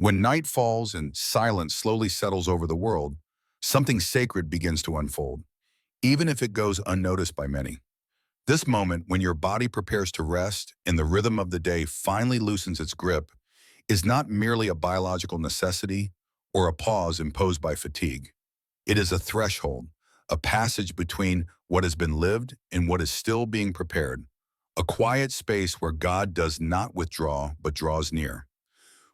When night falls and silence slowly settles over the world, something sacred begins to unfold, even if it goes unnoticed by many. This moment, when your body prepares to rest and the rhythm of the day finally loosens its grip, is not merely a biological necessity or a pause imposed by fatigue. It is a threshold, a passage between what has been lived and what is still being prepared, a quiet space where God does not withdraw but draws near.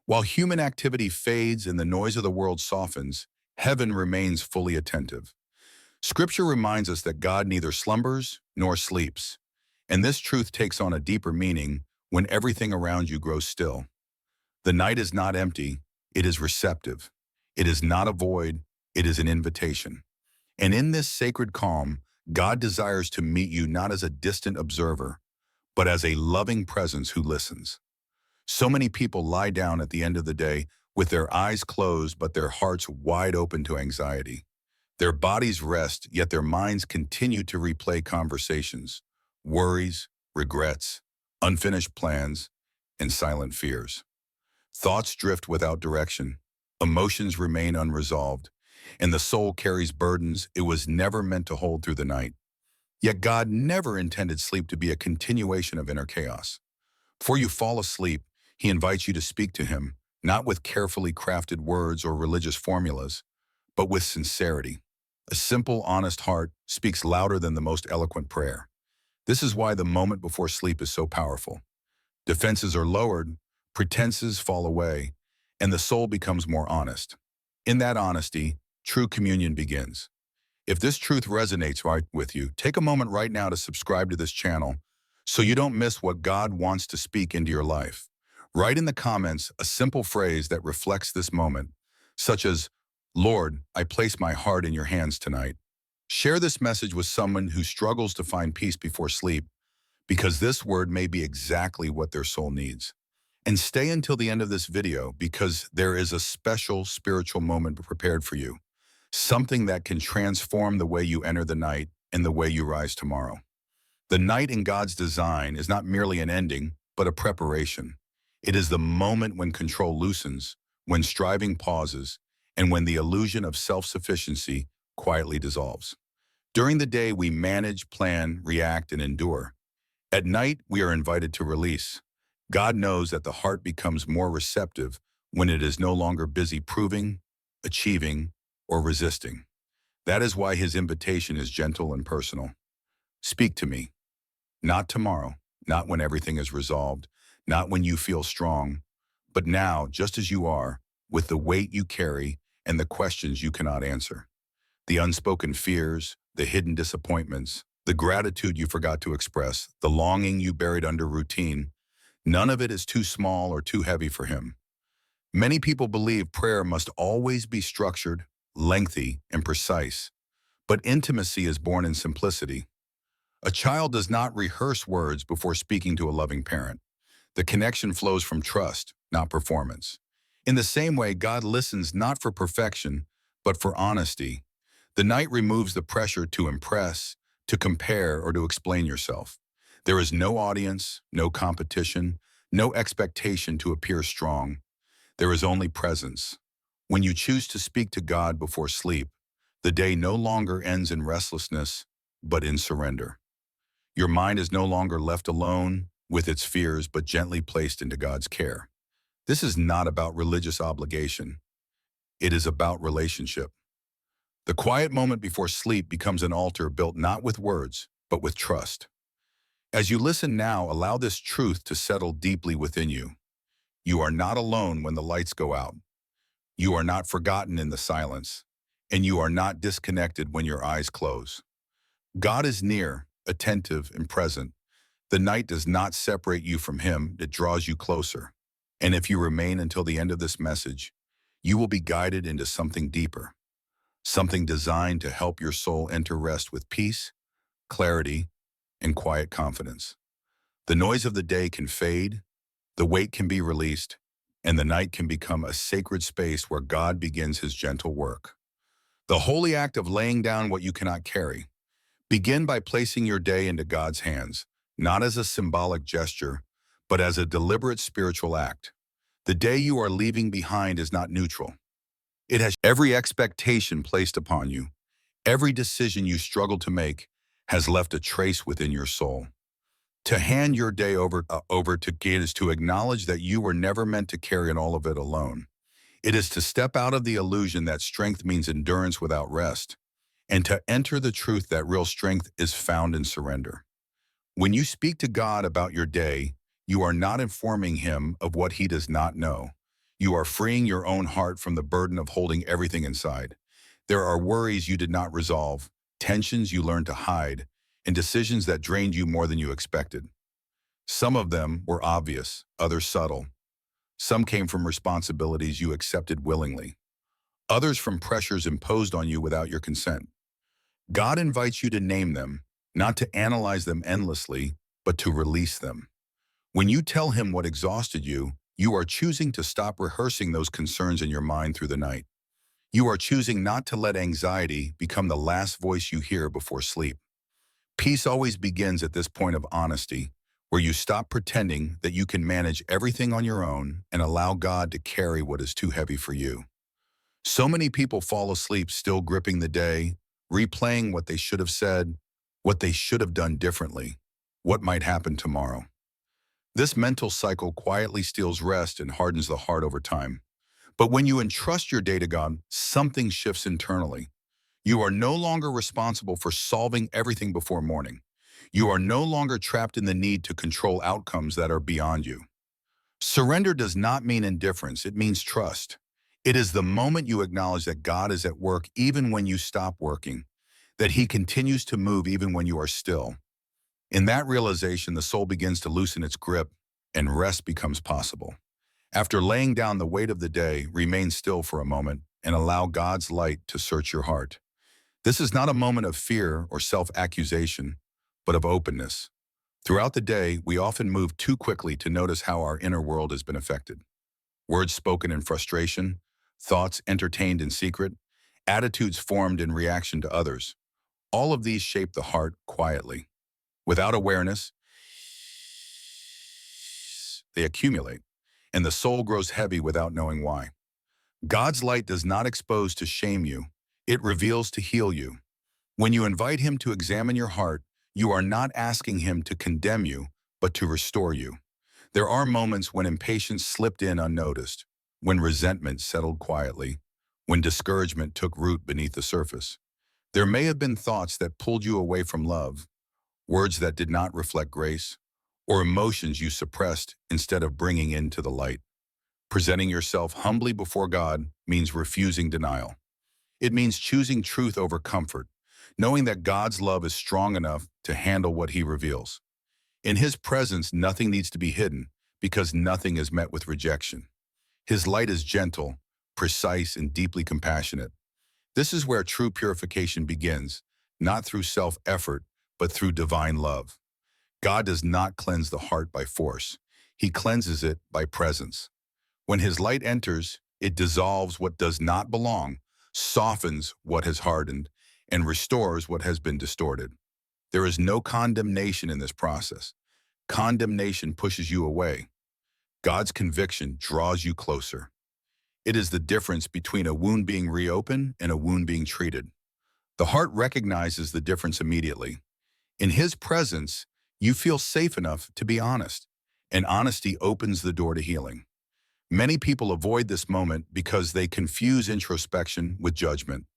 While human activity fades and the noise of the world softens, heaven remains fully attentive. Scripture reminds us that God neither slumbers nor sleeps, and this truth takes on a deeper meaning when everything around you grows still. The night is not empty, it is receptive. It is not a void, it is an invitation. And in this sacred calm, God desires to meet you not as a distant observer, but as a loving presence who listens. So many people lie down at the end of the day with their eyes closed but their hearts wide open to anxiety. Their bodies rest, yet their minds continue to replay conversations, worries, regrets, unfinished plans, and silent fears. Thoughts drift without direction, emotions remain unresolved, and the soul carries burdens it was never meant to hold through the night. Yet God never intended sleep to be a continuation of inner chaos. Before you fall asleep, He invites you to speak to Him, not with carefully crafted words or religious formulas, but with sincerity. A simple, honest heart speaks louder than the most eloquent prayer. This is why the moment before sleep is so powerful. Defenses are lowered, pretenses fall away, and the soul becomes more honest. In that honesty, true communion begins. If this truth resonates right with you, take a moment right now to subscribe to this channel so you don't miss what God wants to speak into your life. Write in the comments a simple phrase that reflects this moment, such as, "Lord, I place my heart in your hands tonight." Share this message with someone who struggles to find peace before sleep, because this word may be exactly what their soul needs. And stay until the end of this video because there is a special spiritual moment prepared for you, something that can transform the way you enter the night and the way you rise tomorrow. The night in God's design is not merely an ending, but a preparation. It is the moment when control loosens, when striving pauses, and when the illusion of self-sufficiency quietly dissolves. During the day, we manage, plan, react, and endure. At night, we are invited to release. God knows that the heart becomes more receptive when it is no longer busy proving, achieving, or resisting. That is why His invitation is gentle and personal. Speak to me. Not tomorrow, not when everything is resolved, not when you feel strong, but now, just as you are, with the weight you carry and the questions you cannot answer. The unspoken fears, the hidden disappointments, the gratitude you forgot to express, the longing you buried under routine, none of it is too small or too heavy for Him. Many people believe prayer must always be structured, lengthy, and precise, but intimacy is born in simplicity. A child does not rehearse words before speaking to a loving parent. The connection flows from trust, not performance. In the same way, God listens not for perfection, but for honesty. The night removes the pressure to impress, to compare, or to explain yourself. There is no audience, no competition, no expectation to appear strong. There is only presence. When you choose to speak to God before sleep, the day no longer ends in restlessness, but in surrender. Your mind is no longer left alone with its fears, but gently placed into God's care. This is not about religious obligation. It is about relationship. The quiet moment before sleep becomes an altar built not with words, but with trust. As you listen now, allow this truth to settle deeply within you. You are not alone when the lights go out. You are not forgotten in the silence, and you are not disconnected when your eyes close. God is near, attentive, and present. The night does not separate you from Him, it draws you closer. And if you remain until the end of this message, you will be guided into something deeper, something designed to help your soul enter rest with peace, clarity, and quiet confidence. The noise of the day can fade, the weight can be released, and the night can become a sacred space where God begins His gentle work. The holy act of laying down what you cannot carry. Begin by placing your day into God's hands, not as a symbolic gesture, but as a deliberate spiritual act. The day you are leaving behind is not neutral. It has every expectation placed upon you. Every decision you struggle to make has left a trace within your soul. To hand your day over to God is to acknowledge that you were never meant to carry all of it alone. It is to step out of the illusion that strength means endurance without rest, and to enter the truth that real strength is found in surrender. When you speak to God about your day, you are not informing him of what he does not know. You are freeing your own heart from the burden of holding everything inside. There are worries you did not resolve, tensions you learned to hide, and decisions that drained you more than you expected. Some of them were obvious, others subtle. Some came from responsibilities you accepted willingly, others from pressures imposed on you without your consent. God invites you to name them, not to analyze them endlessly, but to release them. When you tell him what exhausted you, you are choosing to stop rehearsing those concerns in your mind through the night. You are choosing not to let anxiety become the last voice you hear before sleep. Peace always begins at this point of honesty, where you stop pretending that you can manage everything on your own and allow God to carry what is too heavy for you. So many people fall asleep still gripping the day, replaying what they should have said, what they should have done differently, what might happen tomorrow. This mental cycle quietly steals rest and hardens the heart over time. But when you entrust your day to God, something shifts internally. You are no longer responsible for solving everything before morning. You are no longer trapped in the need to control outcomes that are beyond you. Surrender does not mean indifference, it means trust. It is the moment you acknowledge that God is at work even when you stop working, that he continues to move even when you are still. In that realization, the soul begins to loosen its grip and rest becomes possible. After laying down the weight of the day, remain still for a moment and allow God's light to search your heart. This is not a moment of fear or self-accusation, but of openness. Throughout the day, we often move too quickly to notice how our inner world has been affected. Words spoken in frustration, thoughts entertained in secret, attitudes formed in reaction to others. All of these shape the heart quietly. Without awareness, they accumulate, and the soul grows heavy without knowing why. God's light does not expose to shame you, it reveals to heal you. When you invite him to examine your heart, you are not asking him to condemn you, but to restore you. There are moments when impatience slipped in unnoticed, when resentment settled quietly, when discouragement took root beneath the surface. There may have been thoughts that pulled you away from love, words that did not reflect grace, or emotions you suppressed instead of bringing into the light. Presenting yourself humbly before God means refusing denial. It means choosing truth over comfort, knowing that God's love is strong enough to handle what he reveals. In his presence, nothing needs to be hidden because nothing is met with rejection. His light is gentle, precise, and deeply compassionate. This is where true purification begins, not through self-effort, but through divine love. God does not cleanse the heart by force. He cleanses it by presence. When his light enters, it dissolves what does not belong, softens what has hardened, and restores what has been distorted. There is no condemnation in this process. Condemnation pushes you away. God's conviction draws you closer. It is the difference between a wound being reopened and a wound being treated. The heart recognizes the difference immediately. In his presence, you feel safe enough to be honest, and honesty opens the door to healing. Many people avoid this moment because they confuse introspection with judgment.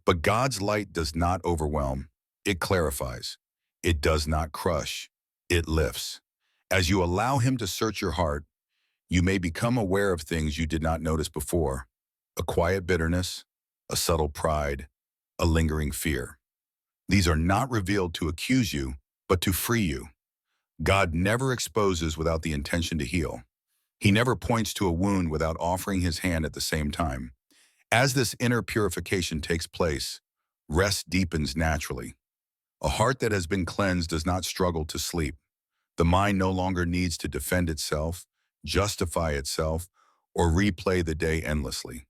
But God's light does not overwhelm, it clarifies. It does not crush, it lifts. As you allow him to search your heart, you may become aware of things you did not notice before. A quiet bitterness, a subtle pride, a lingering fear. These are not revealed to accuse you, but to free you. God never exposes without the intention to heal. He never points to a wound without offering his hand at the same time. As this inner purification takes place, rest deepens naturally. A heart that has been cleansed does not struggle to sleep. The mind no longer needs to defend itself, justify itself, or replay the day endlessly.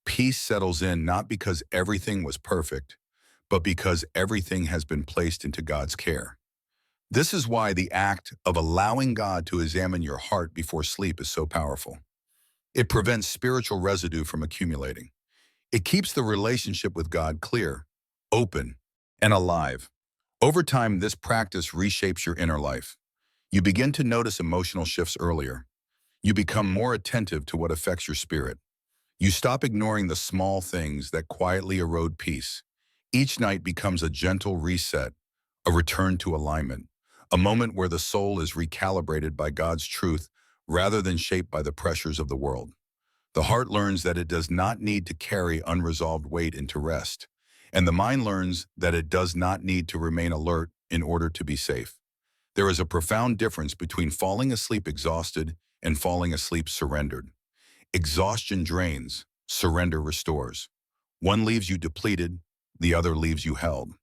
Peace settles in not because everything was perfect, but because everything has been placed into God's care. This is why the act of allowing God to examine your heart before sleep is so powerful. It prevents spiritual residue from accumulating. It keeps the relationship with God clear, open, and alive. Over time, this practice reshapes your inner life. You begin to notice emotional shifts earlier. You become more attentive to what affects your spirit. You stop ignoring the small things that quietly erode peace. Each night becomes a gentle reset, a return to alignment, a moment where the soul is recalibrated by God's truth rather than shaped by the pressures of the world. The heart learns that it does not need to carry unresolved weight into rest, and the mind learns that it does not need to remain alert in order to be safe. There is a profound difference between falling asleep exhausted and falling asleep surrendered. Exhaustion drains, surrender restores. One leaves you depleted, the other leaves you held.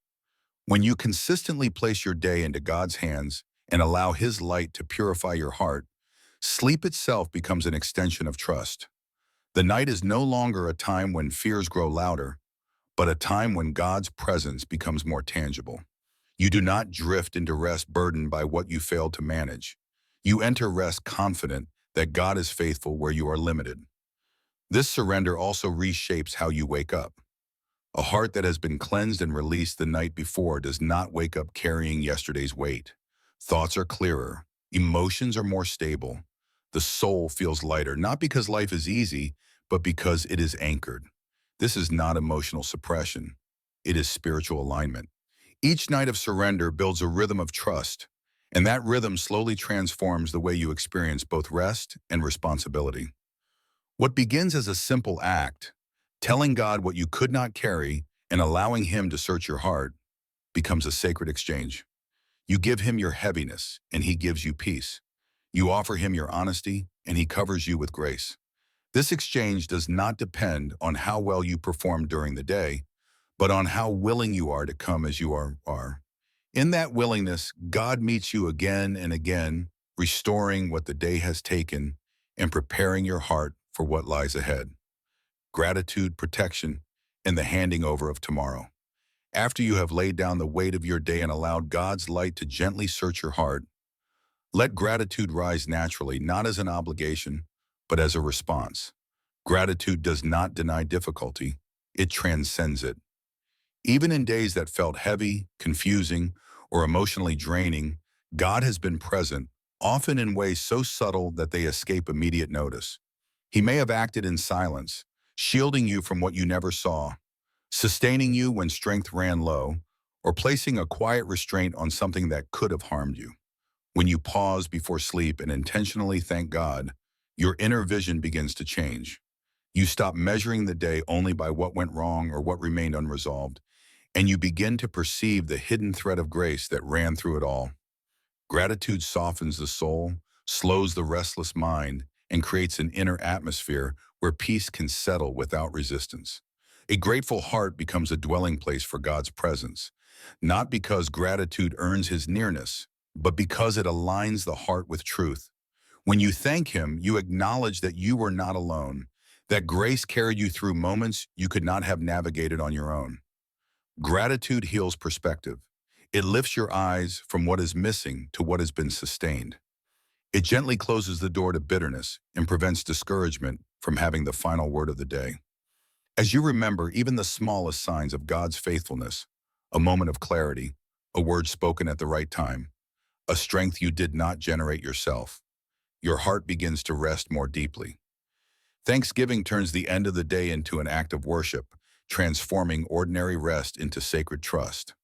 When you consistently place your day into God's hands and allow His light to purify your heart, sleep itself becomes an extension of trust. The night is no longer a time when fears grow louder, but a time when God's presence becomes more tangible. You do not drift into rest burdened by what you failed to manage. You enter rest confident that God is faithful where you are limited. This surrender also reshapes how you wake up. A heart that has been cleansed and released the night before does not wake up carrying yesterday's weight. Thoughts are clearer. Emotions are more stable. The soul feels lighter, not because life is easy, but because it is anchored. This is not emotional suppression. It is spiritual alignment. Each night of surrender builds a rhythm of trust, and that rhythm slowly transforms the way you experience both rest and responsibility. What begins as a simple act, telling God what you could not carry and allowing Him to search your heart, becomes a sacred exchange. You give Him your heaviness, and He gives you peace. You offer Him your honesty, and He covers you with grace. This exchange does not depend on how well you perform during the day, but on how willing you are to come as you are. In that willingness, God meets you again and again, restoring what the day has taken and preparing your heart for what lies ahead. Gratitude, protection, and the handing over of tomorrow. After you have laid down the weight of your day and allowed God's light to gently search your heart, let gratitude rise naturally, not as an obligation, but as a response. Gratitude does not deny difficulty, it transcends it. Even in days that felt heavy, confusing, or emotionally draining, God has been present, often in ways so subtle that they escape immediate notice. He may have acted in silence, shielding you from what you never saw, sustaining you when strength ran low, or placing a quiet restraint on something that could have harmed you. When you pause before sleep and intentionally thank God, your inner vision begins to change. You stop measuring the day only by what went wrong or what remained unresolved, and you begin to perceive the hidden thread of grace that ran through it all. Gratitude softens the soul, slows the restless mind, and creates an inner atmosphere where peace can settle without resistance. A grateful heart becomes a dwelling place for God's presence, not because gratitude earns His nearness, but because it aligns the heart with truth. When you thank Him, you acknowledge that you were not alone, that grace carried you through moments you could not have navigated on your own. Gratitude heals perspective. It lifts your eyes from what is missing to what has been sustained. It gently closes the door to bitterness and prevents discouragement from having the final word of the day. As you remember even the smallest signs of God's faithfulness, a moment of clarity, a word spoken at the right time, a strength you did not generate yourself, your heart begins to rest more deeply. Thanksgiving turns the end of the day into an act of worship, transforming ordinary rest into sacred trust.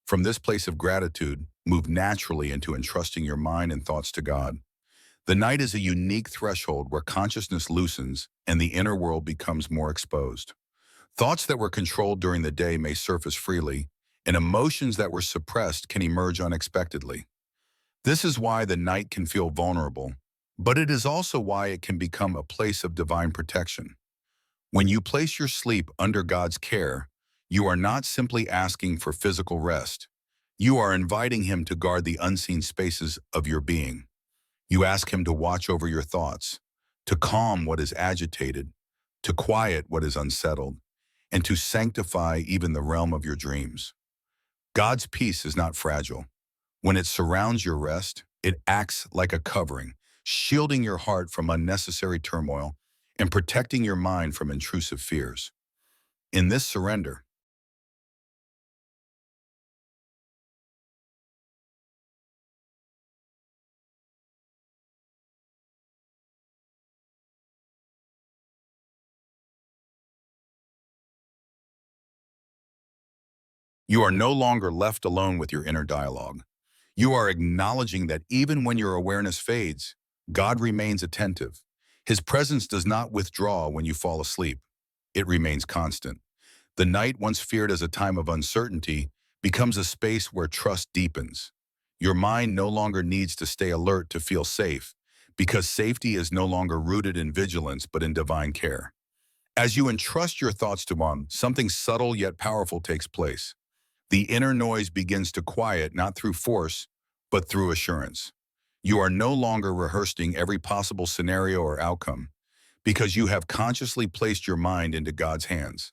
From this place of gratitude, move naturally into entrusting your mind and thoughts to God. The night is a unique threshold where consciousness loosens and the inner world becomes more exposed. Thoughts that were controlled during the day may surface freely, and emotions that were suppressed can emerge unexpectedly. This is why the night can feel vulnerable, but it is also why it can become a place of divine protection. When you place your sleep under God's care, you are not simply asking for physical rest. You are inviting Him to guard the unseen spaces of your being. You ask Him to watch over your thoughts, to calm what is agitated, to quiet what is unsettled, and to sanctify even the realm of your dreams. God's peace is not fragile. When it surrounds your rest, it acts like a covering, shielding your heart from unnecessary turmoil and protecting your mind from intrusive fears. In this surrender, you are no longer left alone with your inner dialogue. You are acknowledging that even when your awareness fades, God remains attentive. His presence does not withdraw when you fall asleep. It remains constant. The night, once feared as a time of uncertainty, becomes a space where trust deepens. Your mind no longer needs to stay alert to feel safe, because safety is no longer rooted in vigilance but in divine care. As you entrust your thoughts to Him, something subtle yet powerful takes place. The inner noise begins to quiet not through force, but through assurance. You are no longer rehearsing every possible scenario or outcome, because you have consciously placed your mind into God's hands.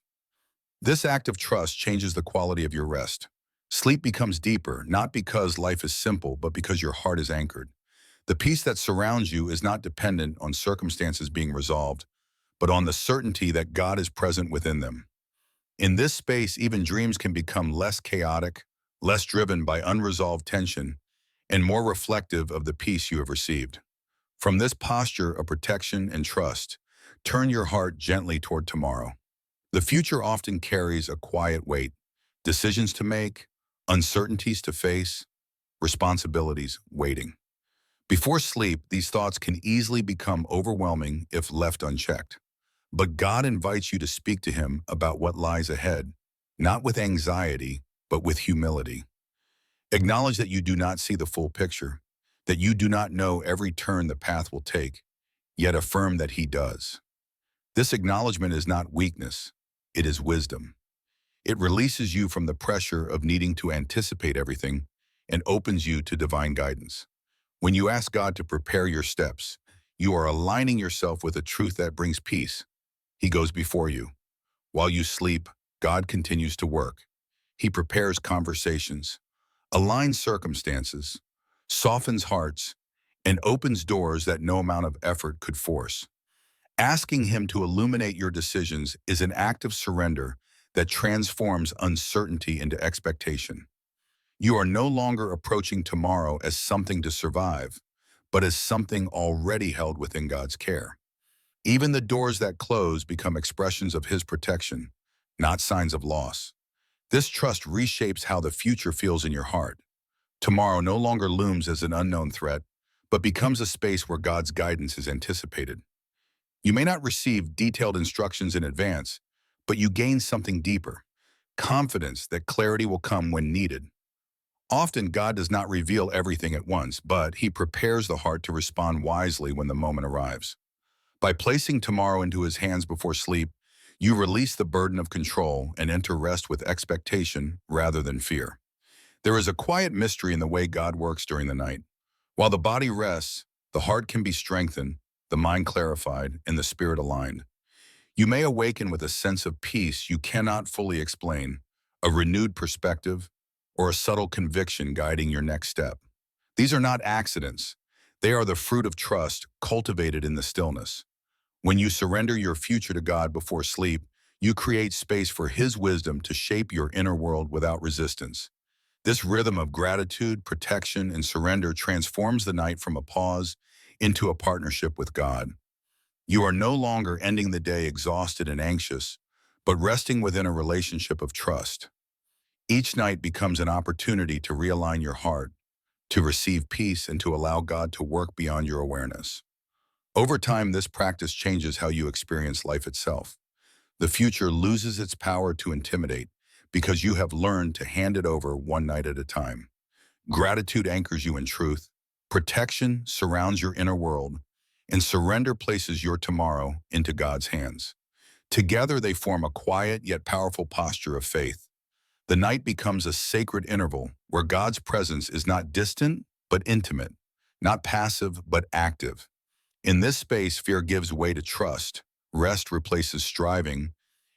This act of trust changes the quality of your rest. Sleep becomes deeper, not because life is simple, but because your heart is anchored. The peace that surrounds you is not dependent on circumstances being resolved, but on the certainty that God is present within them. In this space, even dreams can become less chaotic, less driven by unresolved tension, and more reflective of the peace you have received. From this posture of protection and trust, turn your heart gently toward tomorrow. The future often carries a quiet weight, decisions to make, uncertainties to face, responsibilities waiting. Before sleep, these thoughts can easily become overwhelming if left unchecked. But God invites you to speak to Him about what lies ahead, not with anxiety, but with humility. Acknowledge that you do not see the full picture, that you do not know every turn the path will take, yet affirm that He does. This acknowledgement is not weakness, it is wisdom. It releases you from the pressure of needing to anticipate everything and opens you to divine guidance. When you ask God to prepare your steps, you are aligning yourself with a truth that brings peace. He goes before you. While you sleep, God continues to work. He prepares conversations, aligns circumstances, softens hearts, and opens doors that no amount of effort could force. Asking Him to illuminate your decisions is an act of surrender that transforms uncertainty into expectation. You are no longer approaching tomorrow as something to survive, but as something already held within God's care. Even the doors that close become expressions of His protection, not signs of loss. This trust reshapes how the future feels in your heart. Tomorrow no longer looms as an unknown threat, but becomes a space where God's guidance is anticipated. You may not receive detailed instructions in advance, but you gain something deeper, confidence that clarity will come when needed. Often God does not reveal everything at once, but He prepares the heart to respond wisely when the moment arrives. By placing tomorrow into His hands before sleep, you release the burden of control and enter rest with expectation rather than fear. There is a quiet mystery in the way God works during the night. While the body rests, the heart can be strengthened, the mind clarified, and the spirit aligned. You may awaken with a sense of peace you cannot fully explain, a renewed perspective, or a subtle conviction guiding your next step. These are not accidents. They are the fruit of trust cultivated in the stillness. When you surrender your future to God before sleep, you create space for His wisdom to shape your inner world without resistance. This rhythm of gratitude, protection, and surrender transforms the night from a pause into a partnership with God. You are no longer ending the day exhausted and anxious, but resting within a relationship of trust. Each night becomes an opportunity to realign your heart, to receive peace, and to allow God to work beyond your awareness. Over time, this practice changes how you experience life itself. The future loses its power to intimidate because you have learned to hand it over one night at a time. Gratitude anchors you in truth, protection surrounds your inner world, and surrender places your tomorrow into God's hands. Together, they form a quiet yet powerful posture of faith. The night becomes a sacred interval where God's presence is not distant but intimate, not passive but active. In this space, fear gives way to trust, rest replaces striving,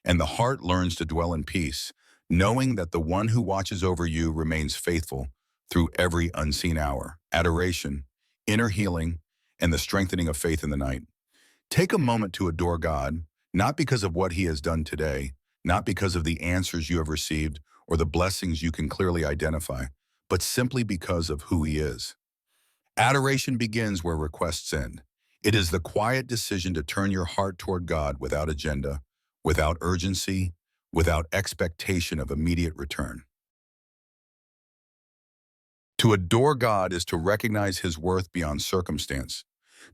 and the heart learns to dwell in peace, knowing that the one who watches over you remains faithful through every unseen hour. Adoration, inner healing, and the strengthening of faith in the night. Take a moment to adore God, not because of what he has done today, not because of the answers you have received or the blessings you can clearly identify, but simply because of who he is. Adoration begins where requests end. It is the quiet decision to turn your heart toward God without agenda, without urgency, without expectation of immediate return. To adore God is to recognize his worth beyond circumstance,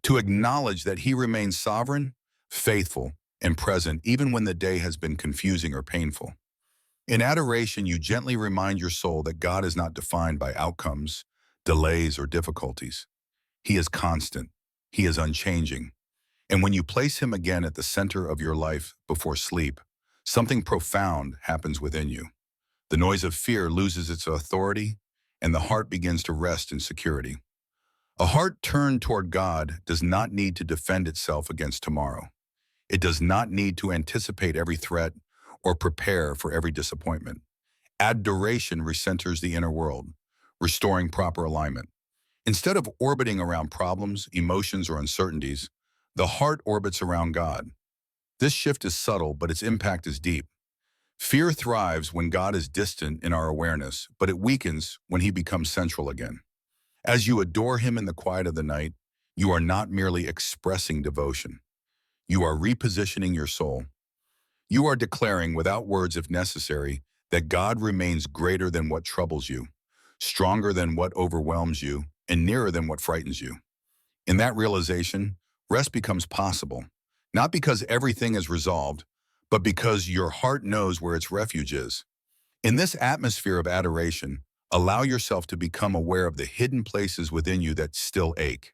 to acknowledge that he remains sovereign, faithful, and present even when the day has been confusing or painful. In adoration, you gently remind your soul that God is not defined by outcomes, delays, or difficulties. He is constant. He is unchanging. And when you place him again at the center of your life before sleep, something profound happens within you. The noise of fear loses its authority, and the heart begins to rest in security. A heart turned toward God does not need to defend itself against tomorrow. It does not need to anticipate every threat or prepare for every disappointment. Adoration recenters the inner world, restoring proper alignment. Instead of orbiting around problems, emotions, or uncertainties, the heart orbits around God. This shift is subtle, but its impact is deep. Fear thrives when God is distant in our awareness, but it weakens when he becomes central again. As you adore him in the quiet of the night, you are not merely expressing devotion. You are repositioning your soul. You are declaring, without words if necessary, that God remains greater than what troubles you, stronger than what overwhelms you, and nearer than what frightens you. In that realization, rest becomes possible, not because everything is resolved, but because your heart knows where its refuge is. In this atmosphere of adoration, allow yourself to become aware of the hidden places within you that still ache.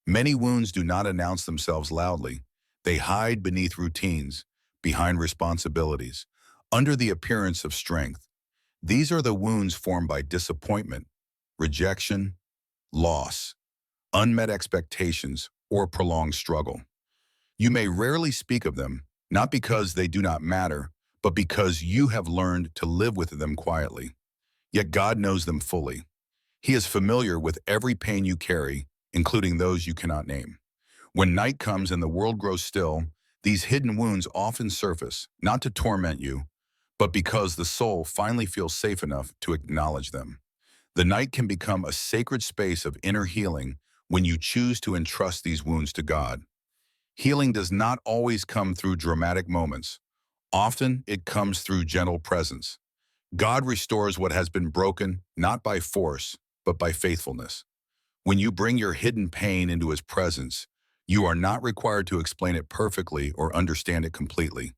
Many wounds do not announce themselves loudly. They hide beneath routines, behind responsibilities, under the appearance of strength. These are the wounds formed by disappointment, rejection, loss, unmet expectations, or prolonged struggle. You may rarely speak of them, not because they do not matter, but because you have learned to live with them quietly. Yet God knows them fully. He is familiar with every pain you carry, including those you cannot name. When night comes and the world grows still, these hidden wounds often surface, not to torment you, but because the soul finally feels safe enough to acknowledge them. The night can become a sacred space of inner healing when you choose to entrust these wounds to God. Healing does not always come through dramatic moments. Often, it comes through gentle presence. God restores what has been broken, not by force, but by faithfulness. When you bring your hidden pain into his presence, you are not required to explain it perfectly or understand it completely.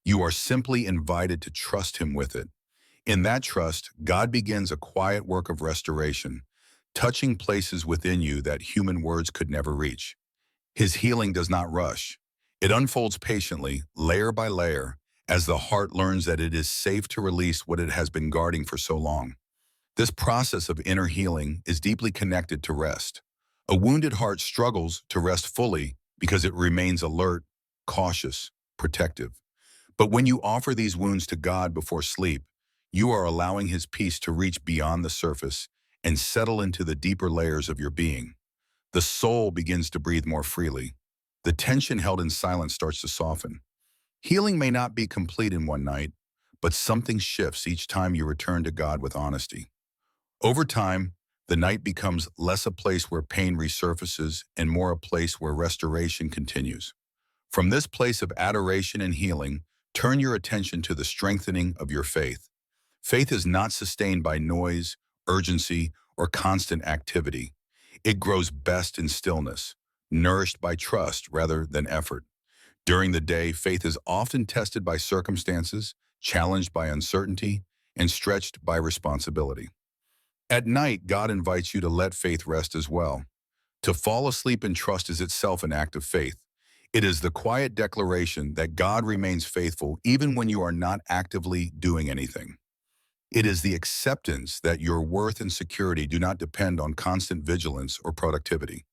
You are simply invited to trust him with it. In that trust, God begins a quiet work of restoration, touching places within you that human words could never reach. His healing does not rush. It unfolds patiently, layer by layer, as the heart learns that it is safe to release what it has been guarding for so long. This process of inner healing is deeply connected to rest. A wounded heart struggles to rest fully because it remains alert, cautious, protective. But when you offer these wounds to God before sleep, you are allowing his peace to reach beyond the surface and settle into the deeper layers of your being. The soul begins to breathe more freely. The tension held in silence starts to soften. Healing may not be complete in one night, but something shifts each time you return to God with honesty. Over time, the night becomes less a place where pain resurfaces and more a place where restoration continues. From this place of adoration and healing, turn your attention to the strengthening of your faith. Faith is not sustained by noise, urgency, or constant activity. It grows best in stillness, nourished by trust rather than effort. During the day, faith is often tested by circumstances, challenged by uncertainty, and stretched by responsibility. At night, God invites you to let faith rest as well. To fall asleep in trust is itself an act of faith. It is the quiet declaration that God remains faithful even when you are not actively doing anything. It is the acceptance that your worth and security do not depend on constant vigilance or productivity.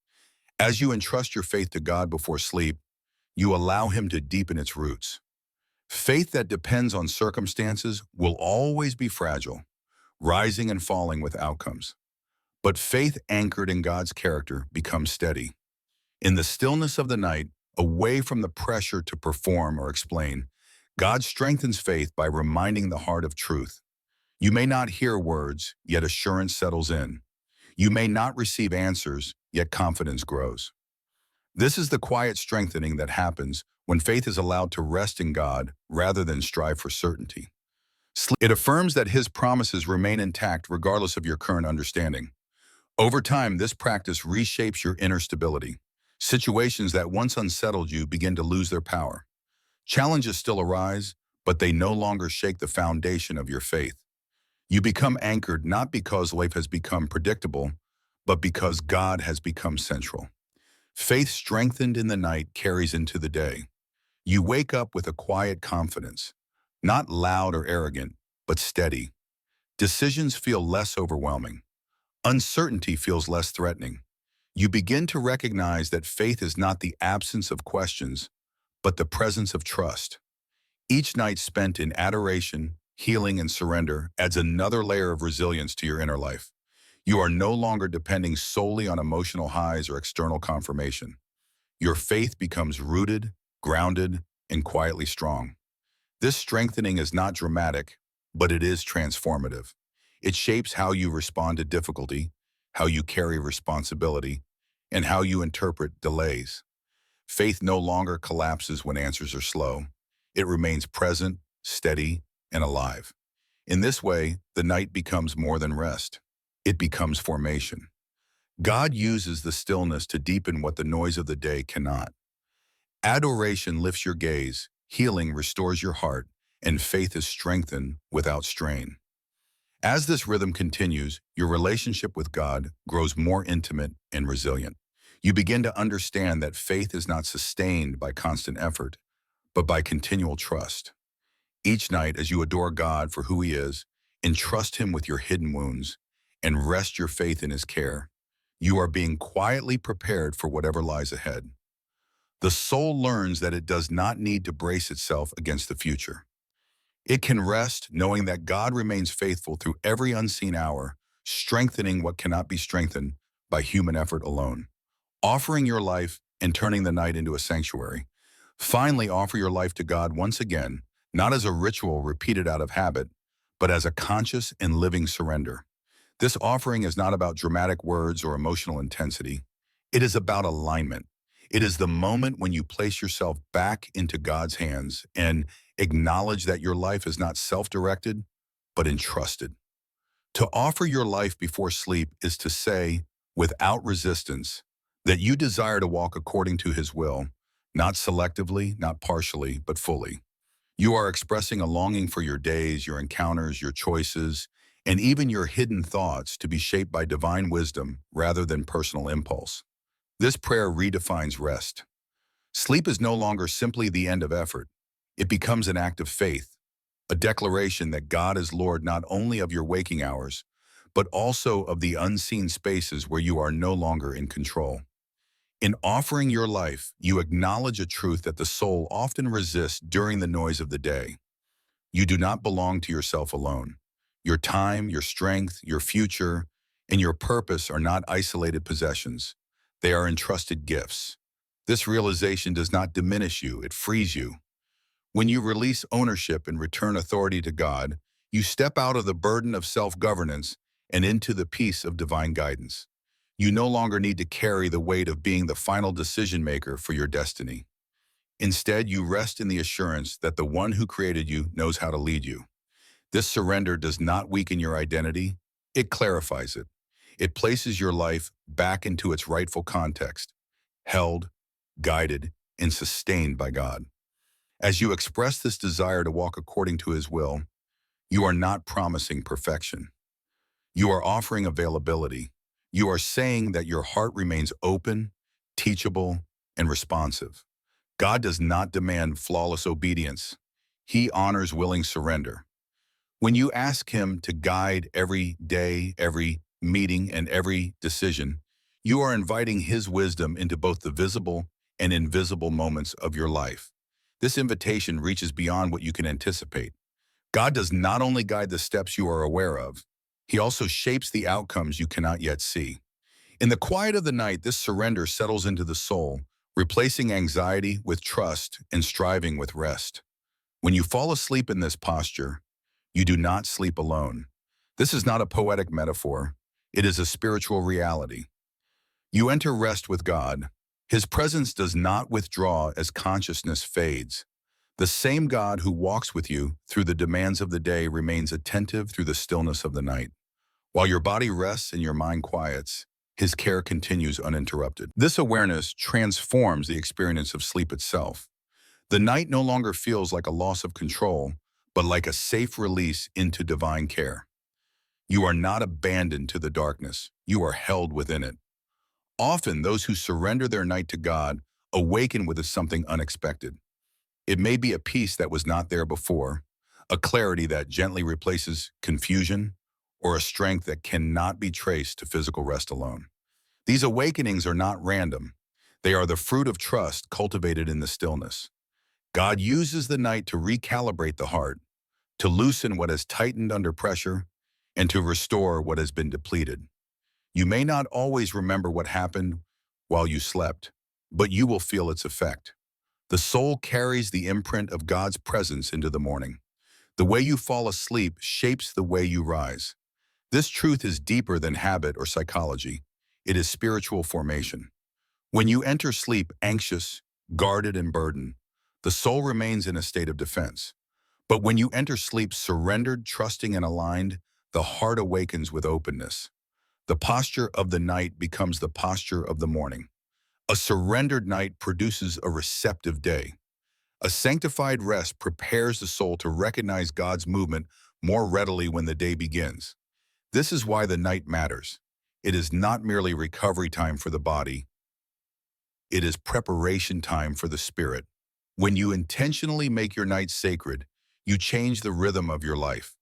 As you entrust your faith to God before sleep, you allow him to deepen its roots. Faith that depends on circumstances will always be fragile, rising and falling with outcomes. But faith anchored in God's character becomes steady. In the stillness of the night, away from the pressure to perform or explain, God strengthens faith by reminding the heart of truth. You may not hear words, yet assurance settles in. You may not receive answers, yet confidence grows. This is the quiet strengthening that happens when faith is allowed to rest in God rather than strive for certainty. It affirms that His promises remain intact regardless of your current understanding. Over time, this practice reshapes your inner stability. Situations that once unsettled you begin to lose their power. Challenges still arise, but they no longer shake the foundation of your faith. You become anchored not because life has become predictable, but because God has become central. Faith strengthened in the night carries into the day. You wake up with a quiet confidence, not loud or arrogant, but steady. Decisions feel less overwhelming. Uncertainty feels less threatening. You begin to recognize that faith is not the absence of questions, but the presence of trust. Each night spent in adoration, healing, and surrender adds another layer of resilience to your inner life. You are no longer depending solely on emotional highs or external confirmation. Your faith becomes rooted, grounded, and quietly strong. This strengthening is not dramatic, but it is transformative. It shapes how you respond to difficulty, how you carry responsibility, and how you interpret delays. Faith no longer collapses when answers are slow. It remains present, steady, and alive. In this way, the night becomes more than rest. It becomes formation. God uses the stillness to deepen what the noise of the day cannot. Adoration lifts your gaze, healing restores your heart, and faith is strengthened without strain. As this rhythm continues, your relationship with God grows more intimate and resilient. You begin to understand that faith is not sustained by constant effort, but by continual trust. Each night, as you adore God for who He is, entrust Him with your hidden wounds, and rest your faith in His care, you are being quietly prepared for whatever lies ahead. The soul learns that it does not need to brace itself against the future. It can rest knowing that God remains faithful through every unseen hour, strengthening what cannot be strengthened by human effort alone. Offering your life and turning the night into a sanctuary. Finally, offer your life to God once again, not as a ritual repeated out of habit, but as a conscious and living surrender. This offering is not about dramatic words or emotional intensity. It is about alignment. It is the moment when you place yourself back into God's hands and acknowledge that your life is not self-directed, but entrusted. To offer your life before sleep is to say, without resistance, that you desire to walk according to His will, not selectively, not partially, but fully. You are expressing a longing for your days, your encounters, your choices, and even your hidden thoughts to be shaped by divine wisdom rather than personal impulse. This prayer redefines rest. Sleep is no longer simply the end of effort. It becomes an act of faith, a declaration that God is Lord not only of your waking hours, but also of the unseen spaces where you are no longer in control. In offering your life, you acknowledge a truth that the soul often resists during the noise of the day. You do not belong to yourself alone. Your time, your strength, your future, and your purpose are not isolated possessions. They are entrusted gifts. This realization does not diminish you, it frees you. When you release ownership and return authority to God, you step out of the burden of self-governance and into the peace of divine guidance. You no longer need to carry the weight of being the final decision maker for your destiny. Instead, you rest in the assurance that the one who created you knows how to lead you. This surrender does not weaken your identity, it clarifies it. It places your life back into its rightful context, held, guided, and sustained by God. As you express this desire to walk according to His will, you are not promising perfection. You are offering availability. You are saying that your heart remains open, teachable, and responsive. God does not demand flawless obedience. He honors willing surrender. When you ask Him to guide every day, every meeting, and every decision, you are inviting His wisdom into both the visible and invisible moments of your life. This invitation reaches beyond what you can anticipate. God does not only guide the steps you are aware of, He also shapes the outcomes you cannot yet see. In the quiet of the night, this surrender settles into the soul, replacing anxiety with trust and striving with rest. When you fall asleep in this posture, you do not sleep alone. This is not a poetic metaphor. It is a spiritual reality. You enter rest with God. His presence does not withdraw as consciousness fades. The same God who walks with you through the demands of the day remains attentive through the stillness of the night. While your body rests and your mind quiets, his care continues uninterrupted. This awareness transforms the experience of sleep itself. The night no longer feels like a loss of control, but like a safe release into divine care. You are not abandoned to the darkness. You are held within it. Often, those who surrender their night to God awaken with something unexpected. It may be a peace that was not there before, a clarity that gently replaces confusion, or a strength that cannot be traced to physical rest alone. These awakenings are not random. They are the fruit of trust cultivated in the stillness. God uses the night to recalibrate the heart, to loosen what has tightened under pressure, and to restore what has been depleted. You may not always remember what happened while you slept, but you will feel its effect. The soul carries the imprint of God's presence into the morning. The way you fall asleep shapes the way you rise. This truth is deeper than habit or psychology. It is spiritual formation. When you enter sleep anxious, guarded, and burdened, the soul remains in a state of defense. But when you enter sleep surrendered, trusting, and aligned, the heart awakens with openness. The posture of the night becomes the posture of the morning. A surrendered night produces a receptive day. A sanctified rest prepares the soul to recognize God's movement more readily when the day begins. This is why the night matters. It is not merely recovery time for the body. It is preparation time for the spirit. When you intentionally make your night sacred, you change the rhythm of your life.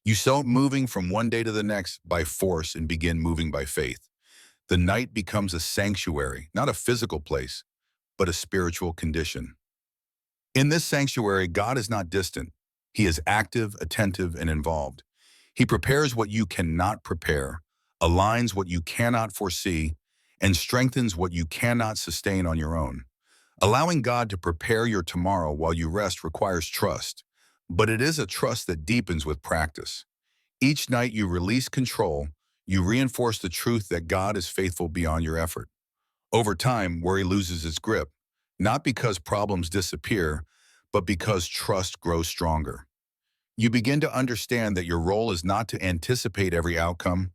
You stop moving from one day to the next by force and begin moving by faith. The night becomes a sanctuary, not a physical place, but a spiritual condition. In this sanctuary, God is not distant. He is active, attentive, and involved. He prepares what you cannot prepare, aligns what you cannot foresee, and strengthens what you cannot sustain on your own. Allowing God to prepare your tomorrow while you rest requires trust, but it is a trust that deepens with practice. Each night you release control, you reinforce the truth that God is faithful beyond your effort. Over time, worry loses its grip, not because problems disappear, but because trust grows stronger. You begin to understand that your role is not to anticipate every outcome,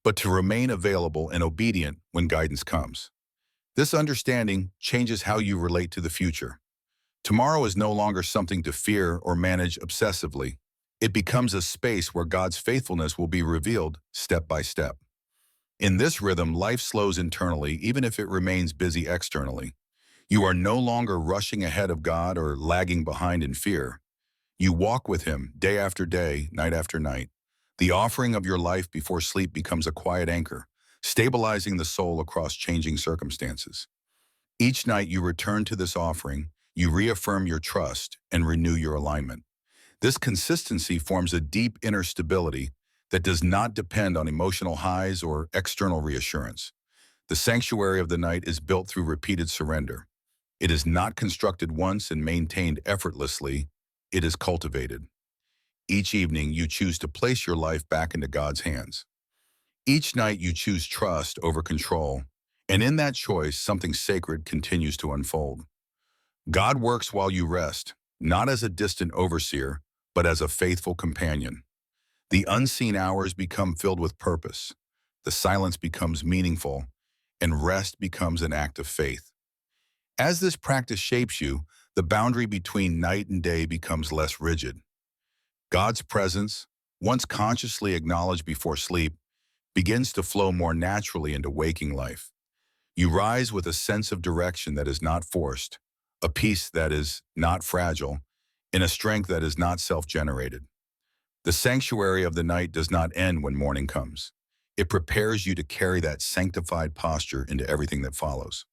but to remain available and obedient when guidance comes. This understanding changes how you relate to the future. Tomorrow is no longer something to fear or manage obsessively. It becomes a space where God's faithfulness will be revealed step by step. In this rhythm, life slows internally, even if it remains busy externally. You are no longer rushing ahead of God or lagging behind in fear. You walk with Him day after day, night after night. The offering of your life before sleep becomes a quiet anchor, stabilizing the soul across changing circumstances. Each night you return to this offering, you reaffirm your trust and renew your alignment. This consistency forms a deep inner stability that does not depend on emotional highs or external reassurance. The sanctuary of the night is built through repeated surrender. It is not constructed once and maintained effortlessly. It is cultivated. Each evening, you choose to place your life back into God's hands. Each night, you choose trust over control, and in that choice, something sacred continues to unfold. God works while you rest, not as a distant overseer, but as a faithful companion. The unseen hours become filled with purpose. The silence becomes meaningful, and rest becomes an act of faith. As this practice shapes you, the boundary between night and day becomes less rigid. God's presence, once consciously acknowledged before sleep, begins to flow more naturally into waking life. You rise with a sense of direction that is not forced, a peace that is not fragile, and a strength that is not self-generated. The sanctuary of the night does not end when morning comes. It prepares you to carry that sanctified posture into everything that follows.